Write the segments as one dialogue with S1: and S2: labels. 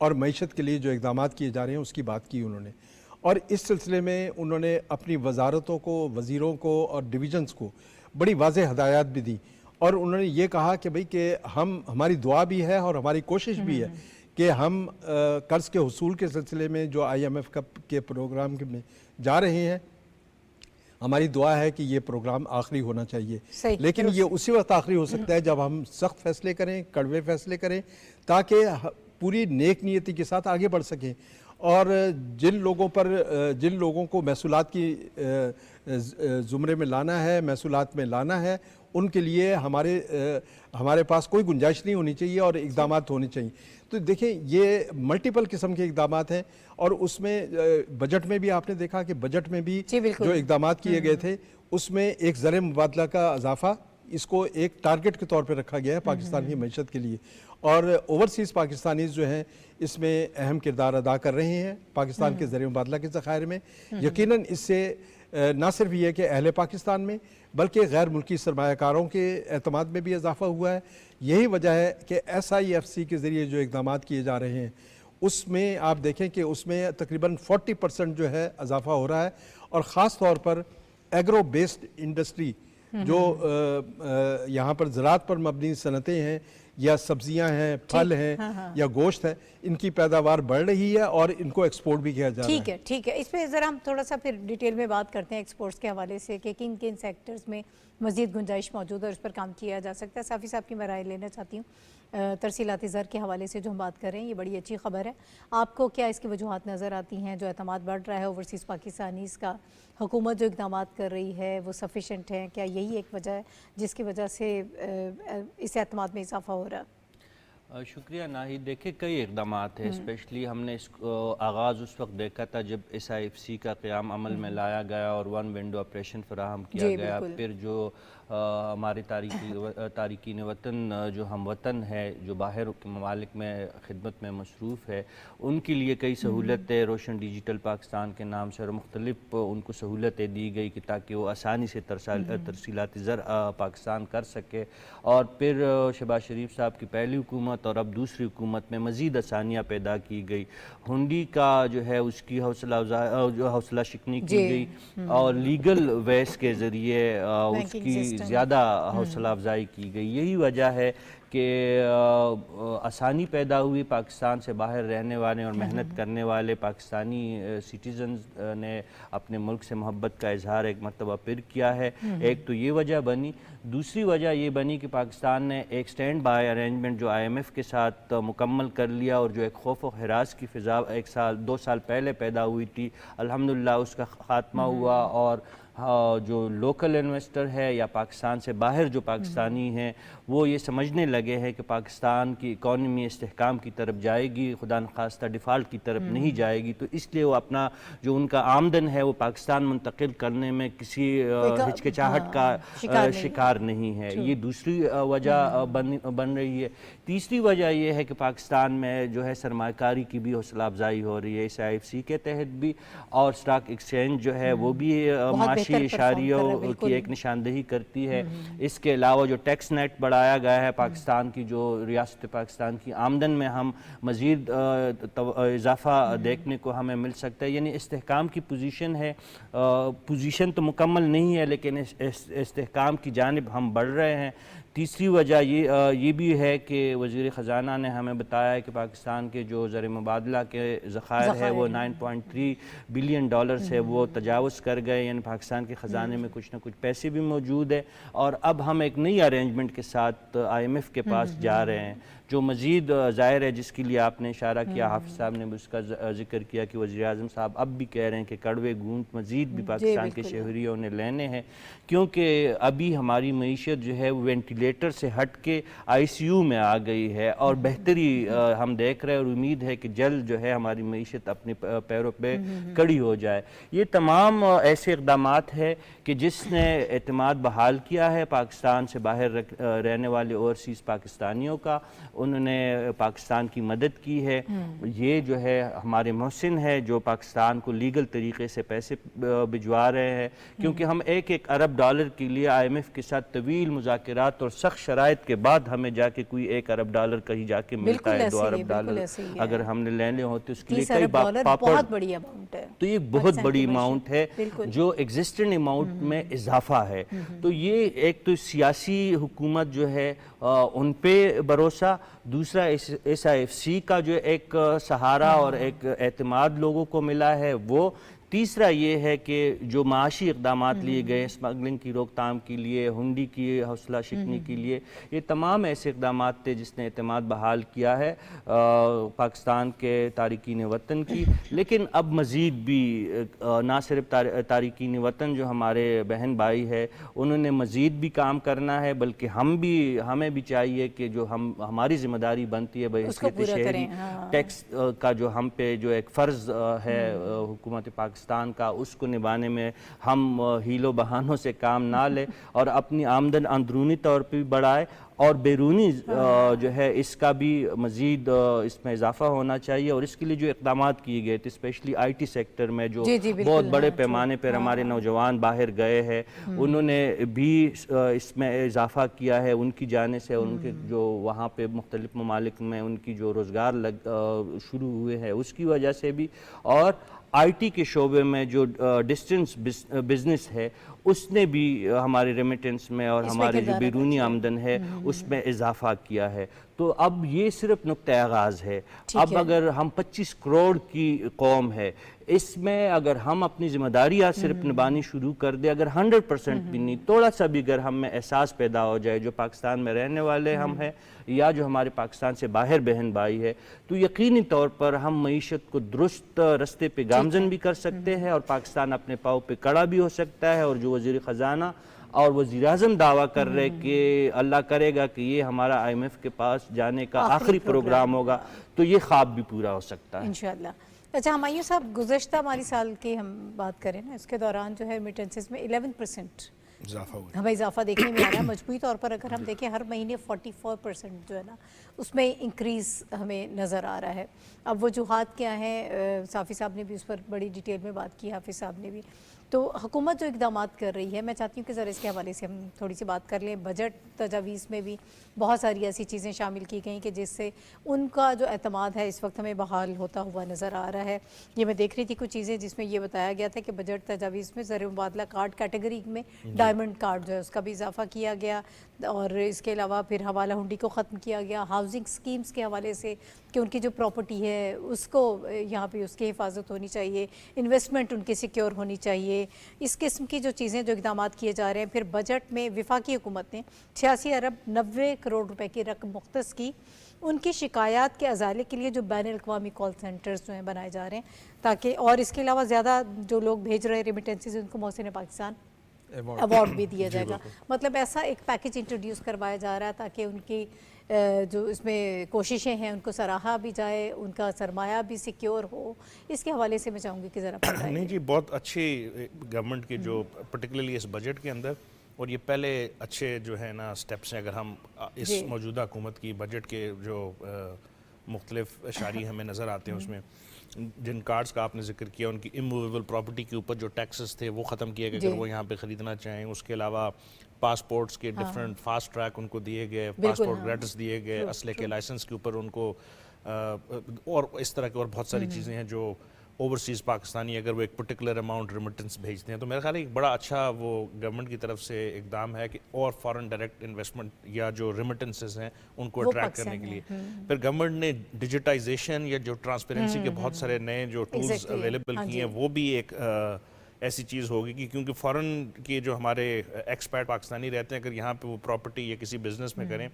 S1: اور معیشت کے لیے جو اقدامات کیے جا رہے ہیں اس کی بات کی انہوں نے، اور اس سلسلے میں انہوں نے اپنی وزارتوں کو، وزیروں کو اور ڈویژنز کو بڑی واضح ہدایات بھی دی، اور انہوں نے یہ کہا کہ بھئی کہ ہماری دعا بھی ہے اور ہماری کوشش بھی ہے کہ ہم قرض کے حصول کے سلسلے میں جو IMF کے پروگرام میں جا رہے ہیں، ہماری دعا ہے کہ یہ پروگرام آخری ہونا چاہیے، لیکن یہ اسی وقت آخری ہو سکتا ہے جب ہم سخت فیصلے کریں، کڑوے فیصلے کریں، تاکہ پوری نیک نیتی کے ساتھ آگے بڑھ سکیں، اور جن لوگوں کو محصولات کی زمرے میں لانا ہے، محصولات میں لانا ہے، ان کے لیے ہمارے پاس کوئی گنجائش نہیں ہونی چاہیے اور اقدامات ہونے چاہیے۔ تو دیکھیں یہ ملٹیپل قسم کے اقدامات ہیں، اور اس میں بجٹ میں بھی آپ نے دیکھا کہ بجٹ میں بھی جو اقدامات کیے گئے تھے اس میں ایک زر مبادلہ کا اضافہ، اس کو ایک ٹارگٹ کے طور پہ رکھا گیا ہے پاکستان کی معیشت کے لیے، اور اوورسیز پاکستانیز جو ہیں اس میں اہم کردار ادا کر رہے ہیں پاکستان کے زر مبادلہ کے ذخائر میں۔ یقیناً اس سے نہ صرف یہ کہ اہل پاکستان میں بلکہ غیر ملکی سرمایہ کاروں کے اعتماد میں بھی اضافہ ہوا ہے۔ یہی وجہ ہے کہ SIFC کے ذریعے جو اقدامات کیے جا رہے ہیں اس میں آپ دیکھیں کہ اس میں تقریباً 40% جو ہے اضافہ ہو رہا ہے، اور خاص طور پر ایگرو بیسڈ انڈسٹری جو یہاں پر زراعت پر مبنی صنعتیں ہیں، یا سبزیاں ہیں، پھل ہیں، یا گوشت ہے، ان کی پیداوار بڑھ رہی ہے اور ان کو ایکسپورٹ بھی کیا جا رہا ہے۔
S2: ٹھیک ہے، اس پہ ذرا ہم تھوڑا سا پھر ڈیٹیل میں بات کرتے ہیں ایکسپورٹس کے حوالے سے کہ کن کن سیکٹرز میں مزید گنجائش موجود ہے اور اس پر کام کیا جا سکتا ہے۔ صافی صاحب کی میں رائے لینا چاہتی ہوں ترسیلات زر کے حوالے سے جو ہم بات کر رہے ہیں، یہ بڑی اچھی خبر ہے۔ آپ کو کیا اس کی وجوہات نظر آتی ہیں؟ جو اعتماد بڑھ رہا ہے اوورسیز پاکستانیز کا، حکومت جو اقدامات کر رہی ہے وہ سفیشینٹ ہیں؟ کیا یہی ایک وجہ ہے جس کی وجہ سے اس اعتماد میں اضافہ ہو رہا ہے؟
S3: شکریہ ناہید۔ دیکھیں کئی اقدامات ہیں، اسپیشلی ہم نے اس آغاز اس وقت دیکھا تھا جب SIFC کا قیام عمل میں لایا گیا اور ون ونڈو آپریشن فراہم کیا گیا، پھر جو ہمارے تارکین وطن جو ہم وطن ہے جو باہر کے ممالک میں خدمت میں مصروف ہے، ان کے لیے کئی سہولتیں روشن ڈیجیٹل پاکستان کے نام سے اور مختلف ان کو سہولتیں دی گئی کہ تاکہ وہ آسانی سے ترسیلات زر پاکستان کر سکے، اور پھر شہباز شریف صاحب کی پہلی حکومت اور اب دوسری حکومت میں مزید آسانیاں پیدا کی گئی۔ ہنڈی کا جو ہے اس کی حوصلہ شکنی کی گئی، اور لیگل ویز کے ذریعے اس کی زیادہ حوصلہ افزائی کی گئی۔ یہی وجہ ہے کہ آسانی پیدا ہوئی، پاکستان سے باہر رہنے والے اور محنت کرنے والے پاکستانی سٹیزنز نے اپنے ملک سے محبت کا اظہار ایک مرتبہ پھر کیا ہے۔ ایک تو یہ وجہ بنی، دوسری وجہ یہ بنی کہ پاکستان نے ایک سٹینڈ بائی ارینجمنٹ جو IMF کے ساتھ مکمل کر لیا، اور جو ایک خوف و ہراس کی فضا 2 سال پہلے پیدا ہوئی تھی، الحمدللہ اس کا خاتمہ ہوا، اور جو لوکل انویسٹر ہے یا پاکستان سے باہر جو پاکستانی ہیں وہ یہ سمجھنے لگے ہیں کہ پاکستان کی اکانومی استحکام کی طرف جائے گی، خدا نخواستہ ڈیفالٹ کی طرف نہیں جائے گی، تو اس لیے وہ اپنا جو ان کا آمدن ہے وہ پاکستان منتقل کرنے میں کسی ہچکچاہٹ کا شکار نہیں ہے۔ یہ دوسری وجہ بن رہی ہے۔ تیسری وجہ یہ ہے کہ پاکستان میں جو ہے سرمایہ کاری کی بھی حوصلہ افزائی ہو رہی ہے SIFC کے تحت بھی، اور اسٹاک ایکسچینج جو ہے وہ بھی معاشی اشاریوں کی ایک نشاندہی کرتی ہے۔ اس کے علاوہ جو ٹیکس نیٹ بڑھایا گیا ہے پاکستان کی، جو ریاست پاکستان کی آمدن میں ہم مزید اضافہ دیکھنے کو ہمیں مل سکتا ہے، یعنی استحکام کی پوزیشن ہے، پوزیشن تو مکمل نہیں ہے لیکن استحکام کی جانب ہم بڑھ رہے ہیں۔ تیسری وجہ یہ بھی ہے کہ وزیر خزانہ نے ہمیں بتایا ہے کہ پاکستان کے جو زر مبادلہ کے ذخائر ہے وہ $9.3 بلین سے وہ تجاوز کر گئے، یعنی پاکستان کے خزانے میں کچھ نہ کچھ پیسے بھی موجود ہے، اور اب ہم ایک نئی ارینجمنٹ کے ساتھ IMF کے پاس جا رہے ہیں، جو مزید ظاہر ہے، جس کے لیے آپ نے اشارہ کیا، حافظ صاحب نے اس کا ذکر کیا کہ وزیر اعظم صاحب اب بھی کہہ رہے ہیں کہ کڑوے گھونٹ مزید بھی پاکستان کے شہریوں نے لینے ہیں، کیونکہ ابھی ہماری معیشت جو ہے وہ وینٹیلیٹر سے ہٹ کے ICU میں آ گئی ہے، اور بہتری ہم دیکھ رہے ہیں، اور امید ہے کہ جلد جو ہے ہماری معیشت اپنے پیروں پہ کڑی ہو جائے۔ یہ تمام ایسے اقدامات ہیں کہ جس نے اعتماد بحال کیا ہے پاکستان سے باہر رہنے والے اوورسیز پاکستانیوں کا، انہوں نے پاکستان کی مدد کی ہے۔ یہ جو ہے ہمارے محسن ہے جو پاکستان کو لیگل طریقے سے پیسے بھجوا رہے ہیں، کیونکہ ہم $1 ارب کے لیے IMF کے ساتھ طویل مذاکرات اور اور سخت شرائط کے بعد ہمیں جا کے کوئی $1 ارب کہیں جا کے ملتا ہے, $2 ارب اگر ہم نے لینے ہوتے اس کے لیے کئی
S2: بہت بڑی اماؤنٹ ہے.
S3: تو یہ بہت بڑی اماؤنٹ ہے جو ایگزسٹنٹ اماؤنٹ میں اضافہ ہے. تو یہ ایک تو سیاسی حکومت جو ہے ان پہ بھروسہ, دوسرا SIFC کا جو ایک سہارا اور ایک اعتماد لوگوں کو ملا ہے وہ, تیسرا یہ ہے کہ جو معاشی اقدامات لیے گئے اسمگلنگ کی روک تھام کے لیے, ہنڈی کی حوصلہ شکنی کے لیے, یہ تمام ایسے اقدامات تھے جس نے اعتماد بحال کیا ہے پاکستان کے تارکین وطن کی. لیکن اب مزید بھی نہ صرف تارکین وطن جو ہمارے بہن بھائی ہے انہوں نے مزید بھی کام کرنا ہے, بلکہ ہمیں بھی چاہیے کہ جو ہماری ذمہ داری بنتی ہے بحیثیت شہری, ٹیکس کا جو ہم پہ جو ایک فرض ہے حکومت پاکستان کا, اس کو نبھانے میں ہم ہیلو بہانوں سے کام نہ لیں اور اپنی آمدن اندرونی طور پہ بھی بڑھائے اور بیرونی جو ہے اس کا بھی مزید اس میں اضافہ ہونا چاہیے. اور اس کے لیے جو اقدامات کیے گئے تھے اسپیشلی IT سیکٹر میں جو بہت بڑے پیمانے پر ہمارے نوجوان باہر گئے ہیں, انہوں نے بھی اس میں اضافہ کیا ہے ان کی جانب سے, ان کے جو وہاں پہ مختلف ممالک میں ان کی جو روزگار شروع ہوئے ہیں اس کی وجہ سے بھی, اور IT کے شعبے میں جو ڈسٹنس بزنس ہے اس نے بھی ہمارے ریمیٹنس میں اور ہماری جو بیرونی آمدن ہے اس میں اضافہ کیا ہے. تو اب یہ صرف نقطہ آغاز ہے. اب اگر ہم 25 کروڑ کی قوم ہے, اس میں اگر ہم اپنی ذمہ داریاں صرف نبھانی شروع کر دیں, اگر 100% بھی نہیں, تھوڑا سا بھی اگر ہم میں احساس پیدا ہو جائے جو پاکستان میں رہنے والے ہم ہیں یا جو ہمارے پاکستان سے باہر بہن بھائی ہے, تو یقینی طور پر ہم معیشت کو درست رستے پہ گامزن بھی کر سکتے ہیں اور پاکستان اپنے پاؤں پہ کڑا بھی ہو سکتا ہے. اور جو وزیر خزانہ اور وزیر اعظم دعویٰ کر رہے کہ اللہ کرے گا کہ یہ ہمارا IMF کے پاس جانے کا آخری پروگرام ہوگا, تو یہ خواب بھی پورا ہو سکتا ہے
S2: انشاءاللہ. اچھا ہمایوں صاحب, گزشتہ مالی سال کی ہم بات کریں نا, اس کے دوران جو ہے ریمیٹنسز میں 11% ہمیں اضافہ دیکھنے میں آ رہا ہے. مجموعی طور پر اگر ہم دیکھیں ہر مہینے 44% جو ہے نا اس میں انکریز ہمیں نظر آ رہا ہے. اب وجوہات کیا ہیں, صافی صاحب نے بھی اس پر بڑی ڈیٹیل میں بات کی, حافظ صاحب نے بھی. تو حکومت جو اقدامات کر رہی ہے, میں چاہتی ہوں کہ ذرا اس کے حوالے سے ہم تھوڑی سی بات کر لیں. بجٹ تجاویز میں بھی بہت ساری ایسی چیزیں شامل کی گئیں کہ جس سے ان کا جو اعتماد ہے اس وقت ہمیں بحال ہوتا ہوا نظر آ رہا ہے. یہ میں دیکھ رہی تھی کچھ چیزیں جس میں یہ بتایا گیا تھا کہ بجٹ تجاویز میں زر مبادلہ کارڈ کیٹیگری میں ڈائمنڈ کارڈ جو ہے اس کا بھی اضافہ کیا گیا, اور اس کے علاوہ پھر حوالہ ہنڈی کو ختم کیا گیا. ہاؤسنگ سکیمز کے حوالے سے کہ ان کی جو پراپرٹی ہے اس کو یہاں پہ اس کی حفاظت ہونی چاہیے, انویسٹمنٹ ان کی سیکیور ہونی چاہیے, اس قسم کی جو چیزیں جو اقدامات کیے جا رہے ہیں. پھر بجٹ میں وفاقی حکومت نے 86 ارب 90 کروڑ روپے کی رقم مختص کی ان کی شکایات کے ازالے کے لیے جو بین الاقوامی کال سینٹرز جو ہیں بنائے جا رہے ہیں تاکہ, اور اس کے علاوہ زیادہ جو لوگ بھیج رہے ہیں ریمیٹنسز ان کو محسن پاکستان ایوارڈ بھی دیا جائے گا. مطلب ایسا ایک پیکج انٹروڈیوس کروایا جا رہا ہے تاکہ ان کی جو اس میں کوششیں ہیں ان کو سراہا بھی جائے, ان کا سرمایہ بھی سیکیور ہو. اس کے حوالے سے میں چاہوں گی کہ ذرا بتائیے.
S4: نہیں جی, بہت اچھی گورنمنٹ کی جو پرٹیکولرلی اس بجٹ کے اندر, اور یہ پہلے اچھے جو ہے نا سٹیپس ہیں. اگر ہم اس موجودہ حکومت کی بجٹ کے جو مختلف اشاریے ہمیں نظر آتے ہیں اس میں جن کارڈز کا آپ نے ذکر کیا, ان کی اموویبل پراپرٹی کے اوپر جو ٹیکسز تھے وہ ختم کیے گئے اگر وہ یہاں پہ خریدنا چاہیں. اس کے علاوہ پاسپورٹس کے ڈیفرنٹ فاسٹ ٹریک ان کو دیے گئے, پاسپورٹ گریڈس دیے گئے, اسلحے کے لائسنس کے اوپر ان کو, اور اس طرح کی اور بہت ساری چیزیں ہیں جو اوورسیز پاکستانی اگر وہ ایک پرٹیکولر اماؤنٹ ریمیٹنس بھیجتے ہیں. تو میرا خیال ہے ایک بڑا اچھا وہ گورنمنٹ کی طرف سے اقدام ہے کہ اور فارن ڈائریکٹ انویسٹمنٹ یا جو ریمیٹنسز ہیں ان کو اٹریکٹ کرنے کے لیے. پھر گورنمنٹ نے ڈیجیٹائزیشن یا جو ٹرانسپیرنسی کے بہت سارے نئے جو ٹولز اویلیبل کیے ہیں وہ بھی ایک ایسی چیز ہوگی کہ کیونکہ فارن کے جو ہمارے ایکسپیٹ پاکستانی رہتے ہیں اگر یہاں پہ وہ پراپرٹی یا کسی بزنس میں کریں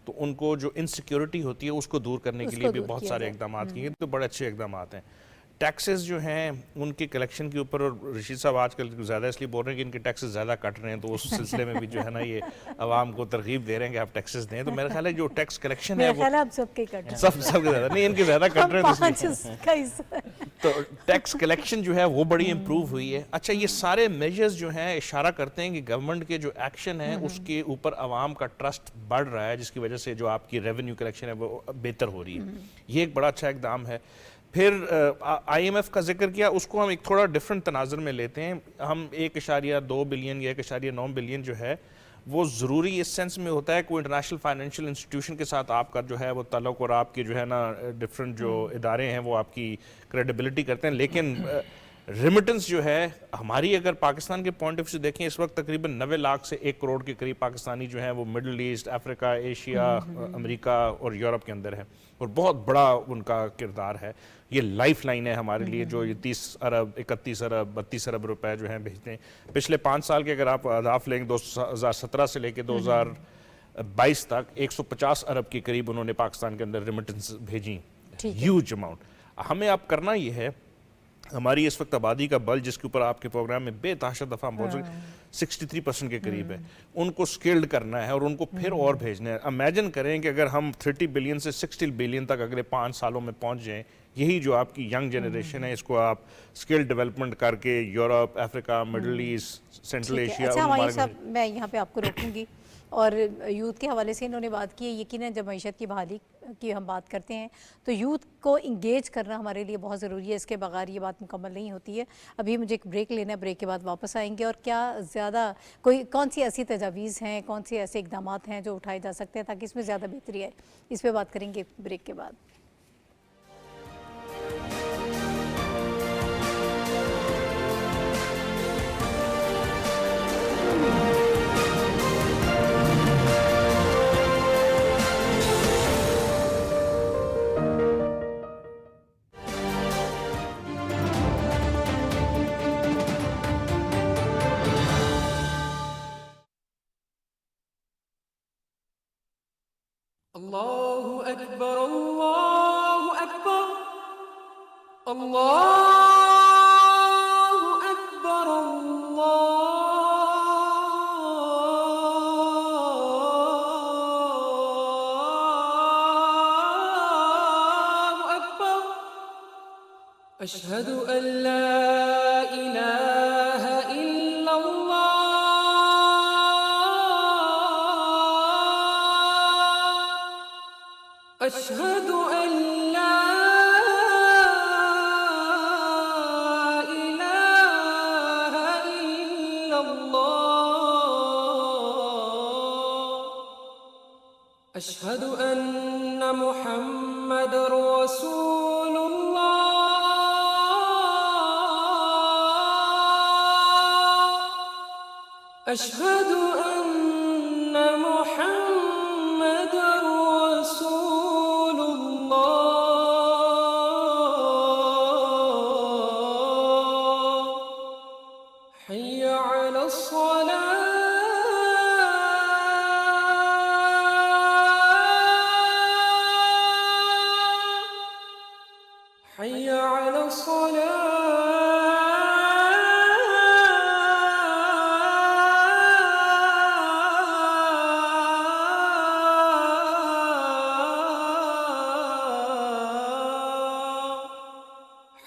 S4: تو ان کو جو انسیکیورٹی ہوتی ہے اس کو دور کرنے کے لیے بھی بہت سارے اقدامات کیے, تو بڑے اچھے اقدامات ہیں. ٹیکسز جو ہیں ان کی کلیکشن کے اوپر, اور رشید صاحب آج کل زیادہ اس لیے بول رہے ہیں کہ ان کے ٹیکسز زیادہ کٹ رہے ہیں, تو اس سلسلے میں بھی جو ہے نا یہ عوام کو ترغیب دے رہے ہیں کہ آپ ٹیکسز دیں. تو میرا خیال ہے جو ٹیکس کلیکشن ہے وہ
S2: سب کے کٹ
S4: سب کے زیادہ نہیں, ان کے زیادہ کٹ رہے ہیں تو ٹیکس کلیکشن جو ہے وہ بڑی امپروو ہوئی ہے. اچھا, یہ سارے میجرز جو ہیں اشارہ کرتے ہیں کہ گورنمنٹ کے جو ایکشن ہے اس کے اوپر عوام کا ٹرسٹ بڑھ رہا ہے, جس کی وجہ سے جو آپ کی ریونیو کلیکشن ہے وہ بہتر ہو رہی ہے. یہ ایک بڑا اچھا اقدام ہے. پھر IMF کا ذکر کیا, اس کو ہم ایک تھوڑا ڈیفرنٹ تناظر میں لیتے ہیں. ہم 1.2 بلین یا 1.9 بلین جو ہے وہ ضروری اس سینس میں ہوتا ہے کوئی انٹرنیشنل فائنینشیل انسٹیٹیوشن کے ساتھ آپ کا جو ہے وہ تعلق اور آپ کے جو ہے نا ڈفرینٹ جو ادارے ہیں وہ آپ کی کریڈیبلٹی کرتے ہیں. لیکن ریمیٹنس جو ہے ہماری اگر پاکستان کے پوائنٹ آف ویو سے دیکھیں اس وقت تقریباً 90 لاکھ سے 1 کروڑ کے قریب پاکستانی جو ہیں وہ مڈل ایسٹ, افریقہ, ایشیا, امریکہ اور یورپ کے اندر ہیں, اور بہت بڑا ان کا کردار ہے. یہ لائف لائن ہے ہمارے لیے جو یہ 30 ارب 31 ارب 32 ارب روپے جو ہیں بھیجتے ہیں. پچھلے 5 سال کے اگر آپ اہداف لیں 2017 سے لے کے 2022 تک 150 ارب کے قریب انہوں نے پاکستان کے اندر ریمیٹنس بھیجی. Huge amount. ہمیں اب کرنا یہ ہے, ہماری اس وقت آبادی کا بل جس کے اوپر آپ کے پروگرام میں بے تحاشا دفعہ ہم بول سکتے 63% کے قریب ہے, ان کو سکیلڈ کرنا ہے اور ان کو پھر اور بھیجنا ہے. امیجن کریں کہ اگر ہم 30 بلین سے 60 بلین تک اگلے 5 سالوں میں پہنچ جائیں, یہی جو آپ کی ینگ جنریشن ہے اس کو آپ سکل ڈیولپمنٹ کر کے یورپ, افریقہ, مڈل ایسٹ, سینٹرل ایشیا.
S2: اچھا ہمارے صاحب میں یہاں پہ آپ کو روکوں گی, اور یوتھ کے حوالے سے انہوں نے بات کی ہے. یقیناً جب معیشت کی بحالی کی ہم بات کرتے ہیں تو یوتھ کو انگیج کرنا ہمارے لیے بہت ضروری ہے, اس کے بغیر یہ بات مکمل نہیں ہوتی ہے. ابھی مجھے ایک بریک لینا ہے, بریک کے بعد واپس آئیں گے. اور کیا زیادہ کون سی ایسی تجاویز ہیں, کون سے ایسے اقدامات ہیں جو اٹھائے جا سکتے ہیں تاکہ اس میں زیادہ بہتری ہے, اس پہ بات کریں گے بریک کے بعد.
S5: الله أكبر الله أكبر الله أكبر الله أكبر أشهد أن لا إله إلا الله أشهد أن لا إله إلا الله أشهد أن محمد رسول الله أشهد أن محمد رسول الله حي على الصلاة حي على الصلاة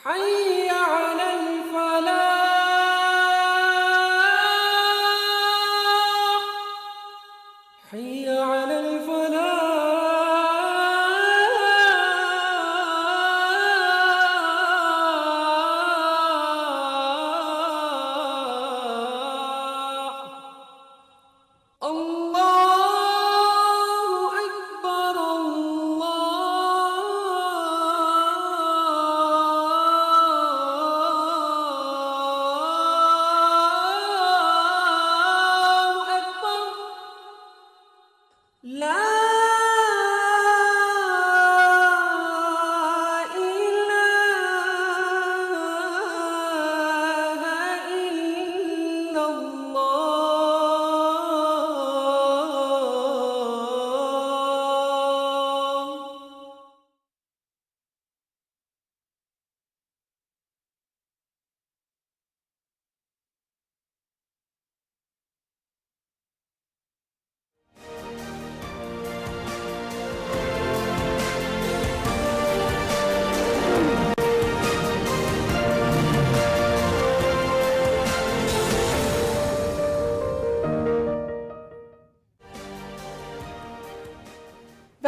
S5: حي على الفلاح حي على الفلاح الله أكبر الله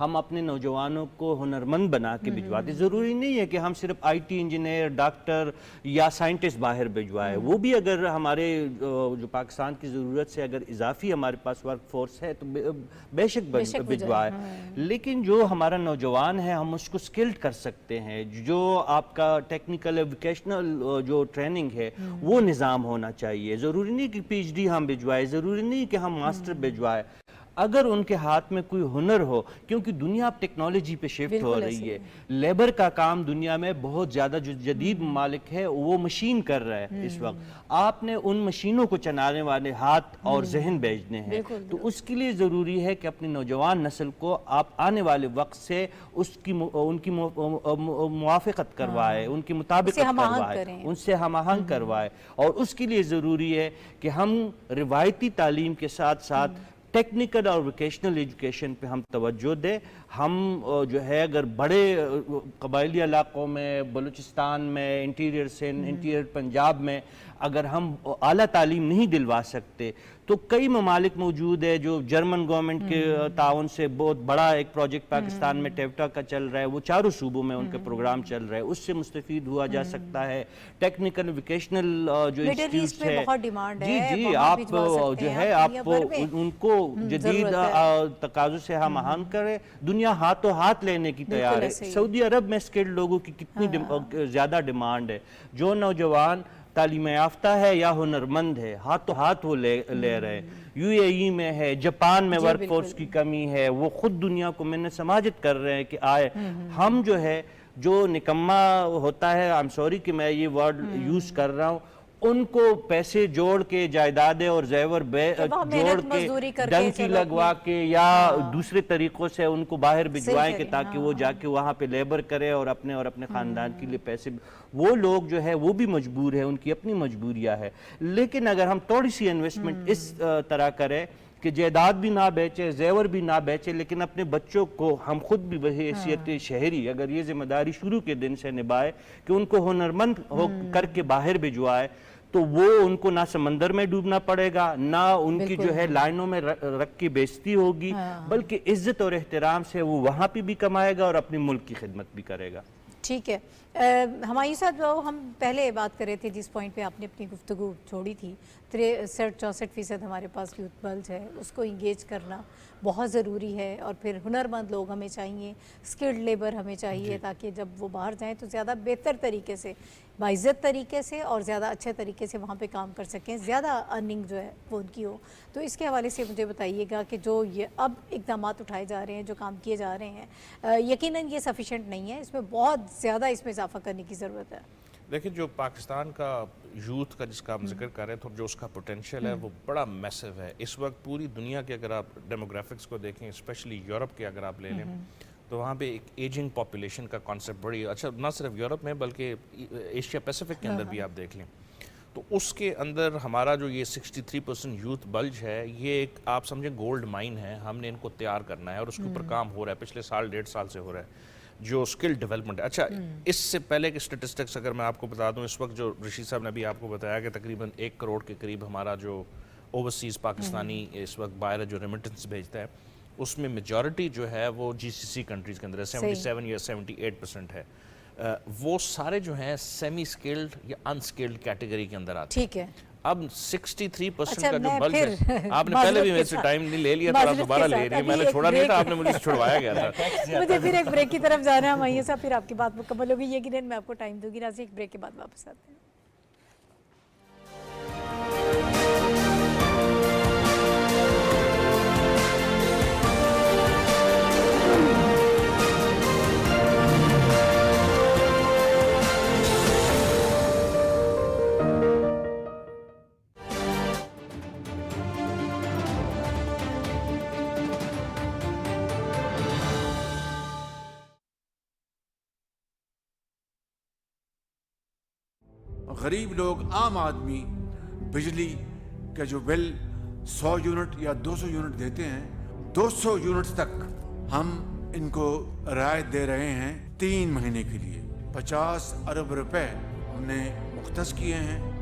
S3: ہم اپنے نوجوانوں کو ہنرمند بنا کے بھجواتے. ضروری نہیں ہے کہ ہم صرف آئی ٹی انجینئر, ڈاکٹر یا سائنٹسٹ باہر بھجوائے. وہ بھی اگر ہمارے جو پاکستان کی ضرورت سے اگر اضافی ہمارے پاس ورک فورس ہے تو بے شک بھجوائے. لیکن جو ہمارا نوجوان ہے ہم اس کو سکلڈ کر سکتے ہیں. جو آپ کا ٹیکنیکل ووکیشنل جو ٹریننگ ہے وہ نظام ہونا چاہیے. ضروری نہیں کہ پی ایچ ڈی ہم بھجوائے, ضروری نہیں کہ ہم ماسٹر بھجوائے. اگر ان کے ہاتھ میں کوئی ہنر ہو, کیونکہ دنیا اب ٹیکنالوجی پہ شفٹ ہو رہی ہے. لیبر کا کام دنیا میں بہت زیادہ جو جدید ممالک ہے وہ مشین کر رہا ہے اس وقت. آپ نے ان مشینوں کو چلانے والے ہاتھ اور ذہن بھیجنے ہیں. تو اس کے لیے ضروری ہے کہ اپنی نوجوان نسل کو آپ آنے والے وقت سے ان کی موافقت کروائے, ان کے مطابقت کروائے, ان سے ہم آہنگ کروائے. اور اس کے لیے ضروری ہے کہ ہم روایتی تعلیم کے ساتھ ساتھ ٹیکنیکل اور ووکیشنل ایجوکیشن پہ ہم توجہ دیں. ہم جو ہے اگر بڑے قبائلی علاقوں میں, بلوچستان میں, انٹیریئر سندھ, انٹیریئر پنجاب میں اگر ہم اعلیٰ تعلیم نہیں دلوا سکتے تو کئی ممالک موجود ہے جو جرمن گورنمنٹ کے تعاون سے بہت بڑا ایک پروجیکٹ پاکستان میں ٹیوٹا کا چل رہا ہے. وہ چاروں صوبوں میں ان کے پروگرام چل رہے ہیں, اس سے مستفید ہوا جا سکتا ہے. ٹیکنیکل ووکیشنل جو انسٹیٹیوٹس ہے, جی آپ جو ہے آپ ان کو جدید تقاضوں سے ہم آہنگ کریں. دنیا ہاتھوں ہاتھ لینے کی تیار ہے. سعودی عرب میں اسکلڈ لوگوں کی کتنی زیادہ ڈیمانڈ ہے. جو نوجوان تعلیم یافتہ ہے یا ہنرمند ہے ہاتھوں ہاتھ وہ لے رہے ہیں. یو اے ای میں ہے, جاپان میں ورک فورس کی کمی ہے, وہ خود دنیا کو میں نے سماجت کر رہے ہیں کہ آئے. ہم جو ہے جو نکمہ ہوتا ہے, I'm sorry کہ میں یہ ورڈ یوز کر رہا ہوں, ان کو پیسے جوڑ کے, جائیدادیں اور زیور جوڑ کے, ڈنکی لگوا کے یا دوسرے طریقوں سے ان کو باہر بھجوائیں کہ تاکہ وہ جا کے وہاں پہ لیبر کرے اور اپنے خاندان کے لیے پیسے. وہ لوگ جو ہے وہ بھی مجبور ہے, ان کی اپنی مجبوریاں ہے. لیکن اگر ہم تھوڑی سی انویسٹمنٹ اس طرح کریں کہ جائیداد بھی نہ بیچے, زیور بھی نہ بیچے, لیکن اپنے بچوں کو ہم خود بھی بحیثیت شہری اگر یہ ذمہ داری شروع کے دن سے نبھائے کہ ان کو ہنرمند ہو کر کے باہر بھجوائے, تو وہ ان کو نہ سمندر میں ڈوبنا پڑے گا, نہ ان کی جو ہے لائنوں میں رکھ کے بیزتی ہوگی, بلکہ عزت اور احترام سے وہ وہاں پہ بھی کمائے گا اور اپنے ملک کی خدمت بھی کرے گا.
S2: ٹھیک ہے. ہماری ساتھ ہم پہلے بات کر رہے تھے جس پوائنٹ پہ آپ نے اپنی گفتگو چھوڑی تھی, 63-64% ہمارے پاس یوتھ بلج ہے, اس کو انگیج کرنا بہت ضروری ہے. اور پھر ہنرمند لوگ ہمیں چاہیے, اسکلڈ لیبر ہمیں چاہیے, تاکہ جب وہ باہر جائیں تو زیادہ بہتر طریقے سے, باعزت طریقے سے اور زیادہ اچھے طریقے سے وہاں پہ کام کر سکیں, زیادہ ارننگ جو ہے وہ ان کی ہو. تو اس کے حوالے سے مجھے بتائیے گا کہ جو یہ اب اقدامات اٹھائے جا رہے ہیں, جو کام کیے جا رہے ہیں, یقیناً یہ سفیشینٹ نہیں ہے, اس میں بہت زیادہ اس میں اضافہ کرنے کی ضرورت ہے.
S4: دیکھیں جو پاکستان کا یوتھ کا جس کا ہم ذکر کر رہے ہیں تو جو اس کا پوٹینشیل ہے وہ بڑا میسو ہے. اس وقت پوری دنیا کے اگر آپ ڈیموگرافکس کو دیکھیں, اسپیشلی یورپ کے اگر آپ لے لیں, تو وہاں پہ ایک ایجنگ پاپولیشن کا کانسیپٹ بڑی اچھا, نہ صرف یورپ میں بلکہ ایشیا پیسیفک کے اندر بھی آپ دیکھ لیں. تو اس کے اندر ہمارا جو یہ 63% یوتھ بلج ہے, یہ ایک آپ سمجھیں گولڈ مائن ہے. ہم نے ان کو تیار کرنا ہے اور اس کے اوپر کام ہو رہا ہے, پچھلے سال 1.5 سال سے ہو رہا ہے جو اسکل ڈیولپمنٹ ہے. اچھا, اس سے پہلے کے اسٹیٹسٹکس اگر میں آپ کو بتا دوں, اس وقت جو رشید صاحب نے بھی آپ کو بتایا کہ تقریباً 1 کروڑ کے قریب ہمارا جو اوورسیز پاکستانی اس وقت باہر جو ریمیٹنس بھیجتا ہے, اس میں میجورٹی جو ہے وہ جی سی سی کنٹریز کے اندر ہے, 77 یا 78% ہے. وہ سارے جو ہیں سیمی اسکلڈ یا انسکلڈ کیٹیگری کے اندر آتے ہیں.
S2: ٹھیک ہے.
S4: اب 63% کا جو بلج ہے, آپ نے پہلے بھی میرے سے ٹائم نہیں لے لیا تو آپ دوبارہ لے رہی ہیں, میں نے چھوڑا نہیں تھا, آپ نے مجھے چھڑوایا گیا تھا.
S2: مجھے پھر ایک بریک کی طرف جانا ہے, ہمیں صاحب پھر آپ کی بات مکمل ہوگی, یقیناً میں آپ کو ٹائم دوں گی. ناظرین ایک بریک کے بعد واپس آتے ہیں.
S6: غریب لوگ عام آدمی بجلی کا جو بل 100 یونٹ یا 200 یونٹ دیتے ہیں, 200 یونٹ تک ہم ان کو رعایت دے رہے ہیں 3 مہینے کے لیے. 50 ارب روپے ہم نے مختص کیے ہیں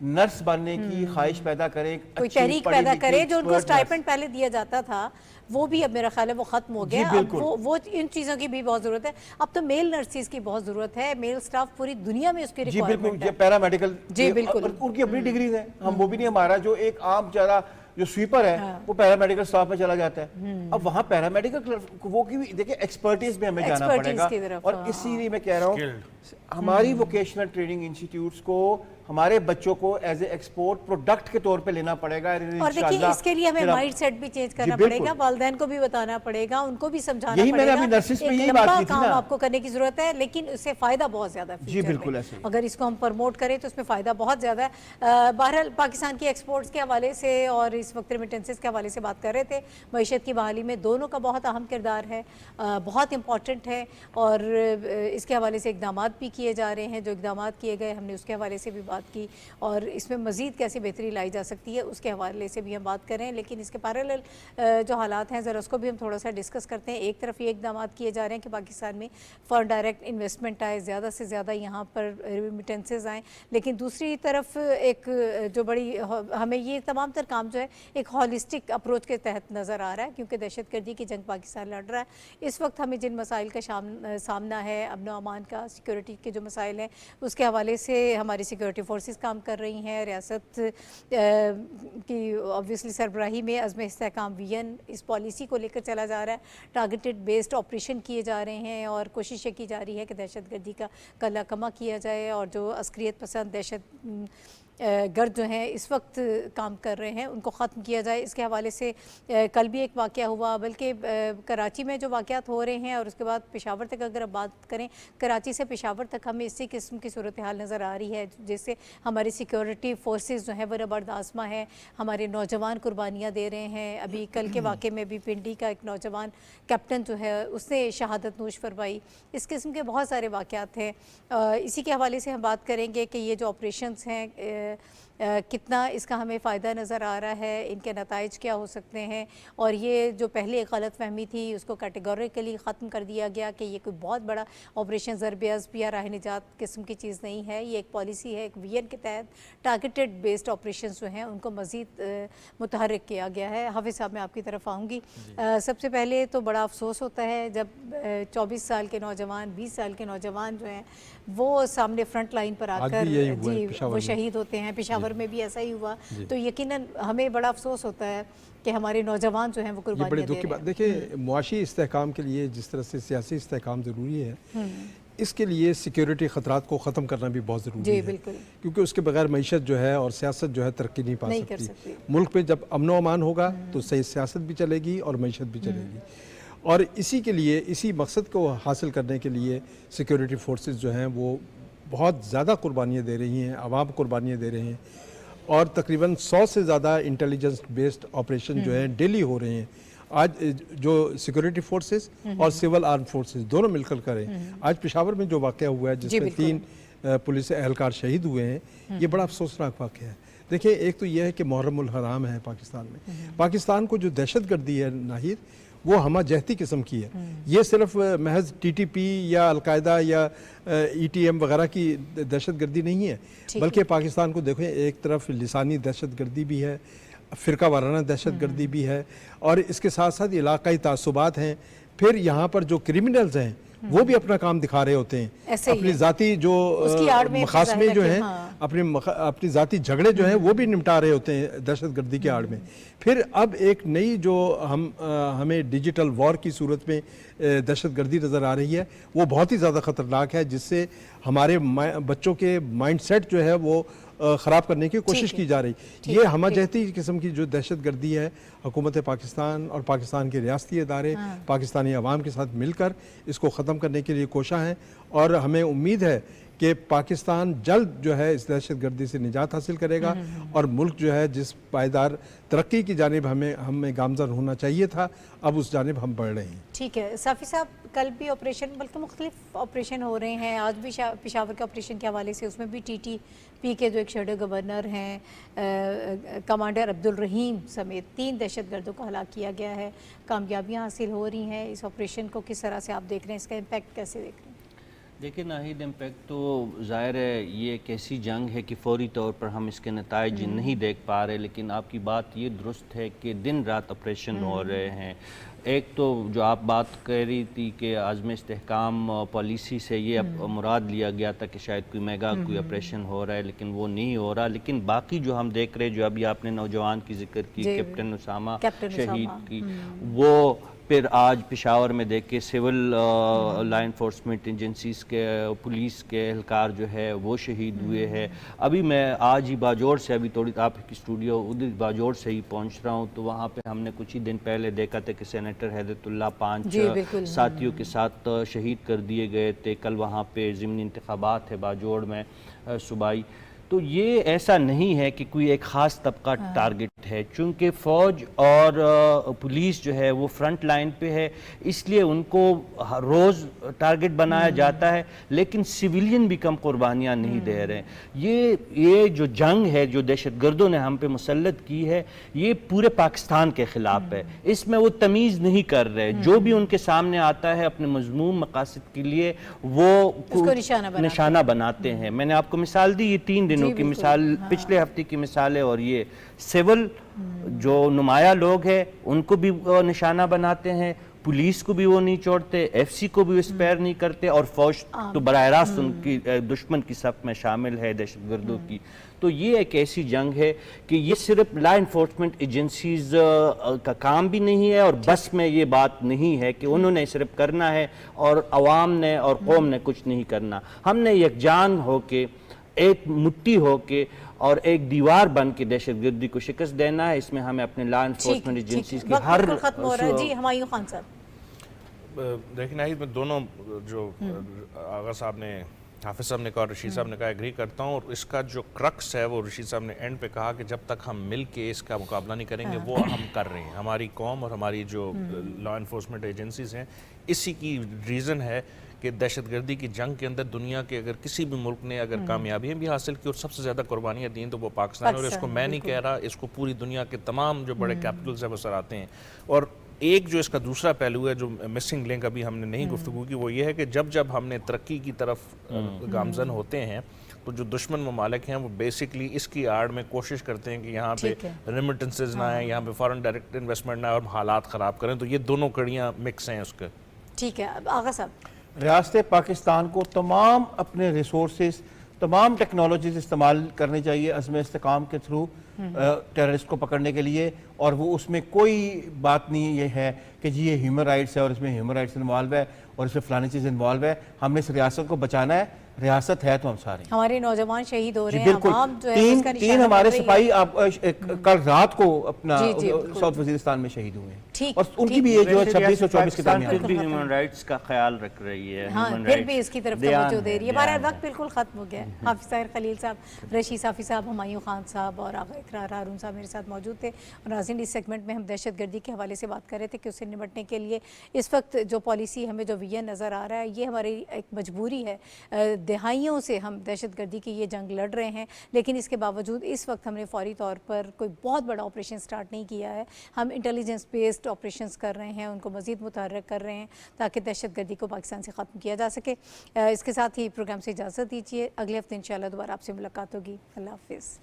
S7: نرس بننے کی خواہش پیدا کریں,
S2: کوئی تحریک پیدا کرے. جو ان کو سٹائپنڈ پہلے دیا جاتا تھا وہ بھی اب میرا خیال ہے وہ ختم ہو گیا. اب وہ ان چیزوں کی بھی بہت ضرورت ہے. اب تو میل نرسز کی بہت ضرورت ہے, میل سٹاف پوری دنیا میں اس کی ریکوائرمنٹ ہے.
S7: پیرامیڈیکل,
S2: جی بالکل,
S7: ان کی اپنی ڈگریز ہیں, ہم وہ بھی نہیں. ہمارا جو ایک عام چارہ جو سویپر ہے وہ پیرامیڈیکل سٹاف میں چلا جاتا ہے. اب وہاں پیرامیڈیکل وہ کی بھی دیکھیں ایکسپرٹیز میں ہمیں جانا پڑے گا. اور اسی لیے میں کہہ رہا ہوں ہماری ووکیشنل ٹریننگ انسٹیٹیوٹس کو ہمارے بچوں کو ایز اے ایکسپورٹ پروڈکٹ کے طور پہ لینا پڑے گا.
S2: اور دیکھیے اس کے لیے ہمیں مائنڈ سیٹ بھی چینج کرنا پڑے گا, والدین کو بھی بتانا پڑے گا, ان کو بھی سمجھانا پڑے گا. ایک لمبا کام آپ کو کرنے کی ضرورت ہے, لیکن اس سے فائدہ بہت زیادہ ہے.
S7: جی بالکل ایسے,
S2: اگر اس کو ہم پروموٹ کریں تو اس میں فائدہ بہت زیادہ ہے. بہرحال پاکستان کی ایکسپورٹس کے حوالے سے اور اس وقت ریمیٹنسز کے حوالے سے بات کر رہے تھے. معیشت کی بحالی میں دونوں کا بہت اہم کردار ہے, بہت امپورٹنٹ ہے, اور اس کے حوالے سے اقدامات بھی کیے جا رہے ہیں. جو اقدامات کیے گئے ہم نے اس کے حوالے سے بھی بات کی, اور اس میں مزید کیسی بہتری لائی جا سکتی ہے اس کے حوالے سے بھی ہم بات کریں. لیکن اس کے پیرالل جو حالات ہیں ذرا اس کو بھی ہم تھوڑا سا ڈسکس کرتے ہیں. ایک طرف یہ اقدامات کیے جا رہے ہیں کہ پاکستان میں فارن ڈائریکٹ انویسٹمنٹ آئے, زیادہ سے زیادہ یہاں پر ریمیٹنسز آئیں, لیکن دوسری طرف ایک جو بڑی ہمیں یہ تمام تر کام جو ہے ایک ہالسٹک اپروچ کے تحت نظر آ رہا ہے, کیونکہ دہشت گردی کی جنگ پاکستان لڑ رہا ہے. اس وقت ہمیں جن مسائل کا سامنا ہے, امن و امان کا, سیکورٹی کے جو مسائل ہیں اس کے حوالے سے ہماری سیکورٹی فورسز کام کر رہی ہیں. ریاست کی obviously سربراہی میں عزم استحکام وین اس پالیسی کو لے کر چلا جا رہا ہے. ٹارگیٹڈ بیسڈ آپریشن کیے جا رہے ہیں اور کوششیں کی جا رہی ہے کہ دہشت گردی کا کلا کما کیا جائے, اور جو عسکریت پسند دہشت گرد جو ہیں اس وقت کام کر رہے ہیں ان کو ختم کیا جائے. اس کے حوالے سے کل بھی ایک واقعہ ہوا, بلکہ کراچی میں جو واقعات ہو رہے ہیں اور اس کے بعد پشاور تک اگر اب بات کریں, کراچی سے پشاور تک ہمیں اسی قسم کی صورتحال نظر آ رہی ہے جس سے ہماری سیکورٹی فورسز جو ہیں وہ ربڑ آزما ہیں. ہمارے نوجوان قربانیاں دے رہے ہیں. ابھی کل کے واقعے میں بھی پنڈی کا ایک نوجوان کیپٹن جو ہے اس نے شہادت نوش فرمائی. اس قسم کے بہت سارے واقعات ہیں. اسی کے حوالے سے ہم بات کریں گے کہ یہ جو آپریشنز ہیں کتنا اس کا ہمیں فائدہ نظر آ رہا ہے, ان کے نتائج کیا ہو سکتے ہیں, اور یہ جو پہلے ایک غلط فہمی تھی اس کو کیٹیگوریکلی ختم کر دیا گیا کہ یہ کوئی بہت بڑا آپریشن ضرب عضب یا راہ نجات قسم کی چیز نہیں ہے. یہ ایک پالیسی ہے, ایک وین کے تحت ٹارگیٹڈ بیسڈ آپریشنز جو ہیں ان کو مزید متحرک کیا گیا ہے. حافظ صاحب میں آپ کی طرف آؤں گی. سب سے پہلے تو بڑا افسوس ہوتا ہے جب 24 سال کے نوجوان, 20 سال کے نوجوان جو ہیں وہ سامنے فرنٹ لائن پر آ کر جی وہ شہید ہوتے ہیں. پشاور میں بھی ایسا ہی ہوا, تو یقیناً ہمیں بڑا افسوس ہوتا ہے کہ ہمارے نوجوان جو ہیں وہ قربانیاں دے رہے ہیں.
S1: دیکھیں معاشی استحکام کے لیے جس طرح سے سیاسی استحکام ضروری ہے, اس کے لیے سیکیورٹی خطرات کو ختم کرنا بھی بہت ضروری ہے, کیونکہ اس کے بغیر معیشت جو ہے اور سیاست جو ہے ترقی نہیں پا سکتی. ملک میں جب امن و امان ہوگا تو صحیح سیاست بھی چلے گی اور معیشت بھی چلے گی. اور اسی کے لیے, اسی مقصد کو حاصل کرنے کے لیے سیکیورٹی فورسز جو ہیں وہ بہت زیادہ قربانیاں دے رہی ہیں, عوام قربانیاں دے رہے ہیں, اور تقریباً 100 سے زیادہ انٹیلیجنس بیسڈ آپریشن جو ہیں ڈیلی ہو رہے ہیں. آج جو سیکورٹی فورسز اور سول آرم فورسز دونوں مل کر کریں, آج پشاور میں جو واقعہ ہوا ہے جس میں 3 پولیس اہلکار شہید ہوئے ہیں, یہ بڑا افسوسناک واقعہ ہے. دیکھیں ایک تو یہ ہے کہ محرم الحرام ہے پاکستان میں. پاکستان کو جو دہشت گردی ہے ناہید, وہ ہمہ جہتی قسم کی ہے. یہ صرف محض ٹی ٹی پی یا القاعدہ یا ای ٹی ایم وغیرہ کی دہشت گردی نہیں ہے, بلکہ پاکستان کو دیکھیں ایک طرف لسانی دہشت گردی بھی ہے, فرقہ وارانہ دہشت گردی بھی ہے, اور اس کے ساتھ ساتھ علاقائی تعصبات ہیں. پھر یہاں پر جو کرمنلز ہیں وہ بھی اپنا کام دکھا رہے ہوتے ہیں, اپنی ذاتی جو مقاصمے جو ہیں, اپنی ذاتی جھگڑے جو ہیں وہ بھی نمٹا رہے ہوتے ہیں دہشت گردی کے آڑ میں. پھر اب ایک نئی جو ہمیں ڈیجیٹل وار کی صورت میں دہشت گردی نظر آ رہی ہے, وہ بہت ہی زیادہ خطرناک ہے, جس سے ہمارے بچوں کے مائنڈ سیٹ جو ہے وہ خراب کرنے کی کوشش کی جا رہی. یہ ہمہ جہتی قسم کی جو دہشت گردی ہے, حکومت پاکستان اور پاکستان کے ریاستی ادارے پاکستانی عوام کے ساتھ مل کر اس کو ختم کرنے کے لیے کوشاں ہیں, اور ہمیں امید ہے کہ پاکستان جلد جو ہے اس دہشت گردی سے نجات حاصل کرے گا, اور ملک جو ہے جس پائیدار ترقی کی جانب ہمیں گامزن ہونا چاہیے تھا, اب اس جانب ہم بڑھ رہے ہیں.
S2: ٹھیک ہے صافی صاحب, کل بھی آپریشن, بلکہ مختلف آپریشن ہو رہے ہیں, آج بھی پشاور کے آپریشن کے حوالے سے اس میں بھی ٹی ٹی پی کے جو ایک شیڈو گورنر ہیں کمانڈر عبدالرحیم سمیت 3 دہشت گردوں کو ہلاک کیا گیا ہے. کامیابیاں حاصل ہو رہی ہیں اس آپریشن کو, کس طرح سے آپ دیکھ رہے ہیں, اس کا امپیکٹ کیسے دیکھ رہے ہیں؟
S3: دیکھیں ناہید، امپیکٹ تو ظاہر ہے یہ ایک ایسی جنگ ہے کہ فوری طور پر ہم اس کے نتائج نہیں دیکھ پا رہے، لیکن آپ کی بات یہ درست ہے کہ دن رات آپریشن ہو رہے ہیں۔ ایک تو جو آپ بات کہہ رہی تھی کہ عزم استحکام پالیسی سے یہ مراد لیا گیا تھا کہ شاید کوئی میگا کوئی آپریشن ہو رہا ہے، لیکن وہ نہیں ہو رہا۔ لیکن باقی جو ہم دیکھ رہے، جو ابھی آپ نے نوجوان کی ذکر کی، کیپٹن اسامہ شہید کی، وہ پھر آج پشاور میں دیکھ کے سول لا انفورسمنٹ ایجنسیز کے پولیس کے اہلکار جو ہے وہ شہید ہوئے ہیں۔ ابھی میں آج ہی باجوڑ سے، ابھی تھوڑی آپ کی اسٹوڈیو ادھر باجوڑ سے ہی پہنچ رہا ہوں، تو وہاں پہ ہم نے کچھ ہی دن پہلے دیکھا تھا کہ سینیٹر ہدایت اللہ 5 ساتھیوں کے ساتھ شہید کر دیے گئے تھے۔ کل وہاں پہ ضمنی انتخابات ہے باجوڑ میں صوبائی۔ تو یہ ایسا نہیں ہے کہ کوئی ایک خاص طبقہ ٹارگٹ ہے، چونکہ فوج اور پولیس جو ہے وہ فرنٹ لائن پہ ہے، اس لیے ان کو روز ٹارگٹ بنایا جاتا ہے، لیکن سویلین بھی کم قربانیاں نہیں دے رہے ہیں۔ یہ جو جنگ ہے جو دہشت گردوں نے ہم پہ مسلط کی ہے، یہ پورے پاکستان کے خلاف ہے۔ اس میں وہ تمیز نہیں کر رہے، جو بھی ان کے سامنے آتا ہے اپنے مذموم مقاصد کے لیے وہ نشانہ بناتے ہیں۔ میں نے آپ کو مثال دی، یہ 3 دنوں کی مثال، پچھلے ہفتے کی مثال ہے، اور یہ سول جو نمایاں لوگ ہیں ان کو بھی نشانہ بناتے ہیں، پولیس کو بھی وہ نہیں چھوڑتے، ایف سی کو بھی اسپیئر نہیں کرتے، اور فوج تو براہ راست ان کی دشمن کی صف میں شامل ہے دہشت گردوں کی۔ تو یہ ایک ایسی جنگ ہے کہ یہ صرف لا انفورسمنٹ ایجنسیز کا کام بھی نہیں ہے، اور بس میں یہ بات نہیں ہے کہ انہوں نے صرف کرنا ہے اور عوام نے اور قوم نے کچھ نہیں کرنا۔ ہم نے یکجان ہو کے، ایک مٹھی ہو کے اور ایک دیوار بن کے دہشت گردی کو شکست دینا ہے۔ اس میں ہمیں اپنے لا انفورسمنٹ ایجنسیز کی ہر
S2: ختم ہو رہا ہے۔ جی ہمایوں خان صاحب،
S4: دیکھیں ناہید، میں دونوں جو آغا صاحب نے، حافظ صاحب نے کہا اور رشید صاحب نے کہا، ایگری کرتا ہوں، اور اس کا جو کرکس ہے وہ رشید صاحب نے اینڈ پہ کہا کہ جب تک ہم مل کے اس کا مقابلہ نہیں کریں گے، وہ ہم کر رہے ہیں۔ ہماری قوم اور ہماری جو لا انفورسمنٹ ایجنسیز ہیں، اسی کی ریزن ہے کہ دہشت گردی کی جنگ کے اندر دنیا کے اگر کسی بھی ملک نے اگر کامیابیاں بھی حاصل کی اور سب سے زیادہ قربانیاں دیں تو وہ پاکستان، اور اس کو میں نہیں کہہ رہا، اس کو پوری دنیا کے تمام جو بڑے کیپٹلز ہیں وہ سراہتے ہیں۔ اور ایک جو اس کا دوسرا پہلو ہے جو مسنگ لنک ابھی ہم نے نہیں گفتگو کی، وہ یہ ہے کہ جب ہم نے ترقی کی طرف گامزن ہوتے ہیں تو جو دشمن ممالک ہیں وہ بیسکلی اس کی آڑ میں کوشش کرتے ہیں کہ یہاں پہ ریمیٹنسز نہ آئیں، یہاں پہ فارن ڈائریکٹ انویسٹمنٹ نہ آئے اور حالات خراب کریں۔ تو یہ دونوں کڑیاں مکس ہیں اس کے۔
S2: ٹھیک ہے، اب آغا صاحب،
S7: ریاست پاکستان کو تمام اپنے ریسورسز، تمام ٹیکنالوجیز استعمال کرنی چاہیے عزم استحکام کے تھرو ٹیررسٹ کو پکڑنے کے لیے، اور وہ اس میں کوئی بات نہیں یہ ہے کہ جی یہ ہیومن رائٹس ہے اور اس میں ہیومن رائٹس انوالو ہے اور اس میں فلانی چیز انوالو ہے۔ ہم نے اس ریاست کو بچانا ہے، ریاست ہے تو ہم سارے،
S2: ہمارے نوجوان شہید ہو رہے ہیں،
S7: بالکل۔
S2: عوام جو ہے اس کا
S7: تین ہمارے سپاہی کل رات کو اپنا ساؤتھ وزیرستان میں شہید ہوئے ہیں، اور ان کی بھی ایج جو ہے 26 اور 24 کے درمیان
S3: پھر بھی ہیومن رائٹس کا خیال رکھ رہی ہے،
S2: ہاں پھر بھی اس کی طرف توجہ دے رہی ہے۔ بہرحال وقت بالکل ختم ہو گیا ہے۔ حافظ طاہر خلیل صاحب، رشید صافی صاحب، ہمایوں خان صاحب اور آغا اقرار ہارون صاحب میرے ساتھ موجود تھے۔ اور ناظرین، اس سیگمنٹ میں ہم دہشت گردی کے حوالے سے بات کر رہے تھے کہ اس سے نمٹنے کے لیے اس وقت جو پالیسی ہمیں جو ویژن نظر آ رہا ہے، یہ ہماری ایک مجبوری ہے۔ دہائیوں سے ہم دہشت گردی کی یہ جنگ لڑ رہے ہیں، لیکن اس کے باوجود اس وقت ہم نے فوری طور پر کوئی بہت بڑا آپریشن سٹارٹ نہیں کیا ہے۔ ہم انٹیلیجنس بیسڈ آپریشنز کر رہے ہیں، ان کو مزید متحرک کر رہے ہیں تاکہ دہشت گردی کو پاکستان سے ختم کیا جا سکے۔ اس کے ساتھ ہی پروگرام سے اجازت دیجیے، اگلے ہفتے انشاءاللہ دوبارہ آپ سے ملاقات ہوگی۔ اللہ حافظ۔